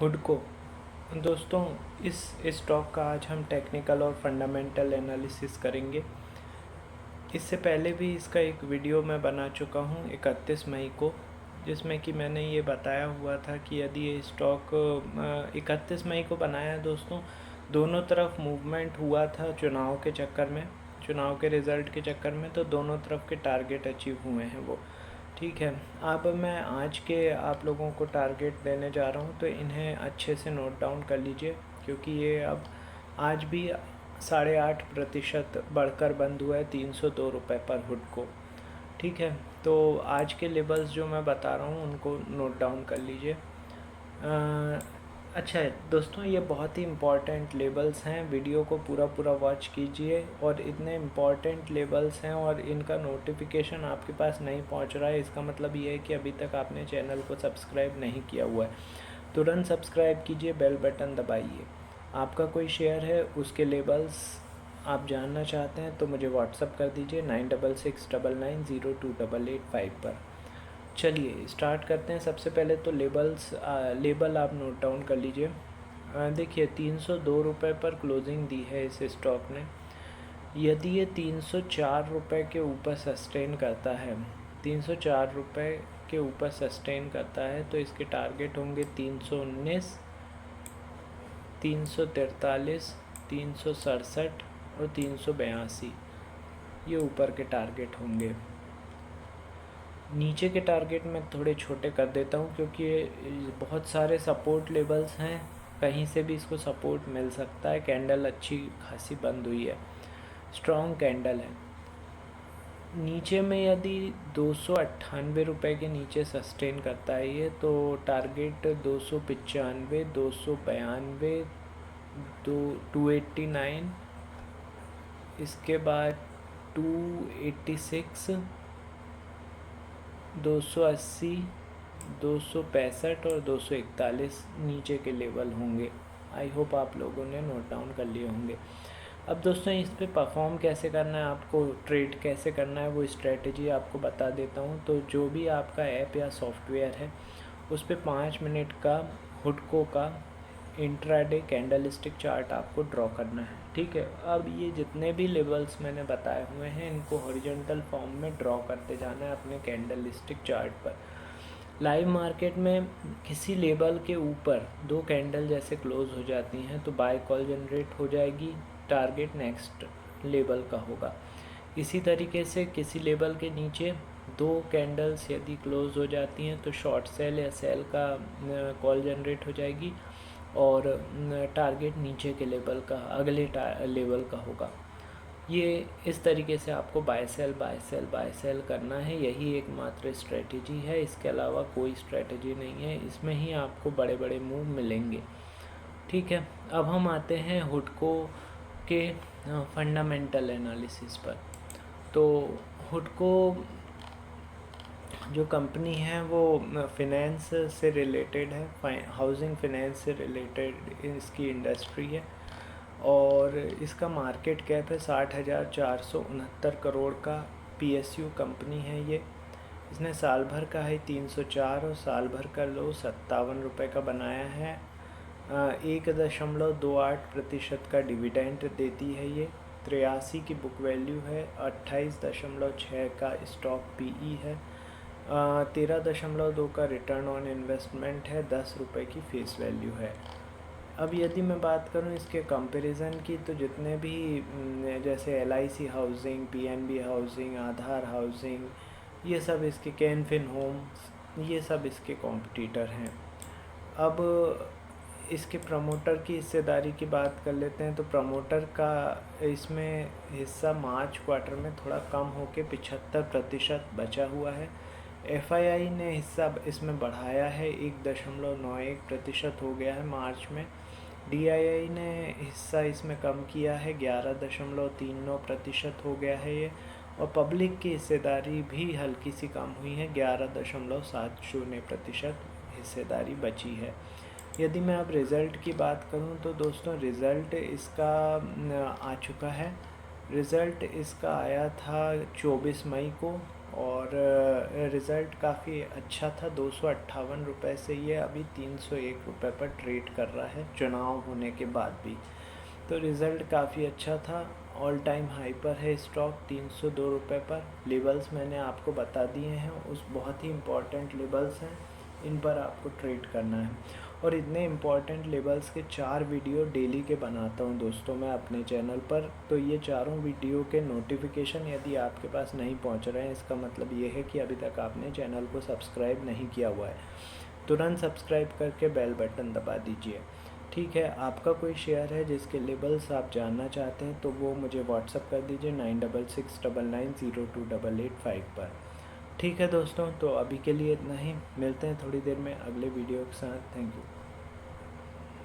हुडको। दोस्तों, इस स्टॉक का आज हम टेक्निकल और फंडामेंटल एनालिसिस करेंगे। इससे पहले भी इसका एक वीडियो मैं बना चुका हूँ 31 मई को, जिसमें कि मैंने ये बताया हुआ था कि यदि ये स्टॉक 31 मई को बनाया है दोस्तों, दोनों तरफ मूवमेंट हुआ था चुनाव के चक्कर में, चुनाव के रिज़ल्ट के चक्कर में, तो दोनों तरफ के टारगेट अचीव हुए हैं वो। ठीक है। अब मैं आज के आप लोगों को टारगेट देने जा रहा हूँ, तो इन्हें अच्छे से नोट डाउन कर लीजिए, क्योंकि ये अब आज भी 8.5% बढ़कर बंद हुआ है 302 रुपये पर हुड को। ठीक है। तो आज के लेवल्स जो मैं बता रहा हूँ उनको नोट डाउन कर लीजिए। अच्छा है दोस्तों, ये बहुत ही इम्पॉर्टेंट लेबल्स हैं, वीडियो को पूरा पूरा वॉच कीजिए। और इतने इम्पॉर्टेंट लेबल्स हैं और इनका नोटिफिकेशन आपके पास नहीं पहुंच रहा है, इसका मतलब ये है कि अभी तक आपने चैनल को सब्सक्राइब नहीं किया हुआ है। तुरंत सब्सक्राइब कीजिए, बेल बटन दबाइए। आपका कोई शेयर है, उसके लेबल्स आप जानना चाहते हैं तो मुझे व्हाट्सअप कर दीजिए 9669902885 पर। चलिए स्टार्ट करते हैं। सबसे पहले तो लेबल आप नोट डाउन कर लीजिए। देखिए 302 रुपये पर क्लोजिंग दी है इस स्टॉक ने। यदि ये 304 रुपये के ऊपर सस्टेन करता है, 304 रुपये के ऊपर सस्टेन करता है, तो इसके टारगेट होंगे 319, 343, 367 और 382। ये ऊपर के टारगेट होंगे। नीचे के टारगेट मैं थोड़े छोटे कर देता हूँ, क्योंकि ये बहुत सारे सपोर्ट लेवल्स हैं, कहीं से भी इसको सपोर्ट मिल सकता है। कैंडल अच्छी खासी बंद हुई है, स्ट्रॉन्ग कैंडल है। नीचे में यदि 298 रुपये के नीचे सस्टेन करता है ये, तो टारगेट 295, 292, 289, इसके बाद 286, 280, 265 और 241 नीचे के लेवल होंगे। आई होप आप लोगों ने नोट डाउन कर लिए होंगे। अब दोस्तों, इस पे परफॉर्म कैसे करना है, आपको ट्रेड कैसे करना है, वो स्ट्रेटजी आपको बता देता हूँ। तो जो भी आपका ऐप या सॉफ्टवेयर है, उस पर 5 मिनट का हुडको का इंट्राडे कैंडलस्टिक चार्ट आपको ड्रॉ करना है। ठीक है। अब ये जितने भी लेवल्स मैंने बताए हुए हैं, इनको हॉरिजॉन्टल फॉर्म में ड्रॉ करते जाना है अपने कैंडलस्टिक चार्ट पर। लाइव मार्केट में किसी लेवल के ऊपर 2 कैंडल जैसे क्लोज हो जाती हैं तो बाय कॉल जनरेट हो जाएगी, टारगेट नेक्स्ट लेवल का होगा। इसी तरीके से किसी लेवल के नीचे 2 कैंडल्स यदि क्लोज हो जाती हैं तो शॉर्ट सेल या सेल का कॉल जनरेट हो जाएगी, और टारगेट नीचे के लेवल का, अगले लेवल का होगा। ये इस तरीके से आपको buy sell buy sell buy sell करना है। यही एकमात्र स्ट्रेटजी है, इसके अलावा कोई स्ट्रेटजी नहीं है। इसमें ही आपको बड़े बड़े मूव मिलेंगे। ठीक है। अब हम आते हैं हुडको के फंडामेंटल एनालिसिस पर। तो हुडको जो कंपनी है वो फिनेंस से रिलेटेड है, हाउसिंग फिनेंस से रिलेटेड इसकी इंडस्ट्री है, और इसका मार्केट कैप है 60,469 करोड़ का। पीएसयू कंपनी है ये। इसने साल भर का है 304 और साल भर का लो 57 रुपये का बनाया है। 1.28% का डिविडेंड देती है ये। 83 की बुक वैल्यू है। 28.6 का स्टॉक पीई है। 13.2 का रिटर्न ऑन इन्वेस्टमेंट है। 10 रुपये की फेस वैल्यू है। अब यदि मैं बात करूं इसके कंपैरिजन की, तो जितने भी जैसे LIC हाउसिंग, PNB हाउसिंग, आधार हाउसिंग, ये सब इसके, कैनफिन होम्स, ये सब इसके कॉम्पिटिटर हैं। अब इसके प्रमोटर की हिस्सेदारी की बात कर लेते हैं। तो प्रमोटर का इसमें हिस्सा मार्च क्वार्टर में थोड़ा कम होकर 75% बचा हुआ है। FII ने हिस्सा इसमें बढ़ाया है, 1.91% हो गया है मार्च में। DII ने हिस्सा इसमें कम किया है, 11.39% हो गया है ये। और पब्लिक की हिस्सेदारी भी हल्की सी कम हुई है, 11.70% हिस्सेदारी बची है। यदि मैं अब रिज़ल्ट की बात करूं, तो दोस्तों रिज़ल्ट इसका आ चुका है। रिज़ल्ट इसका आया था 24 मई को, और रिज़ल्ट काफ़ी अच्छा था। 258 रुपये से ये अभी 301 रुपये पर ट्रेड कर रहा है चुनाव होने के बाद भी। तो रिज़ल्ट काफ़ी अच्छा था। ऑल टाइम हाई पर है स्टॉक 302 रुपये पर। लेवल्स मैंने आपको बता दिए हैं, उस बहुत ही इम्पॉर्टेंट लेवल्स हैं, इन पर आपको ट्रेड करना है। और इतने इम्पॉर्टेंट लेवल्स के 4 वीडियो डेली के बनाता हूं दोस्तों मैं अपने चैनल पर। तो ये चारों वीडियो के नोटिफिकेशन यदि आपके पास नहीं पहुंच रहे हैं, इसका मतलब ये है कि अभी तक आपने चैनल को सब्सक्राइब नहीं किया हुआ है। तुरंत सब्सक्राइब करके बेल बटन दबा दीजिए। ठीक है, आपका कोई शेयर है जिसके लेवल्स आप जानना चाहते हैं तो वो मुझे व्हाट्सअप कर दीजिए 9669902885 पर। ठीक है दोस्तों, तो अभी के लिए इतना ही। मिलते हैं थोड़ी देर में अगले वीडियो के साथ। Thank you.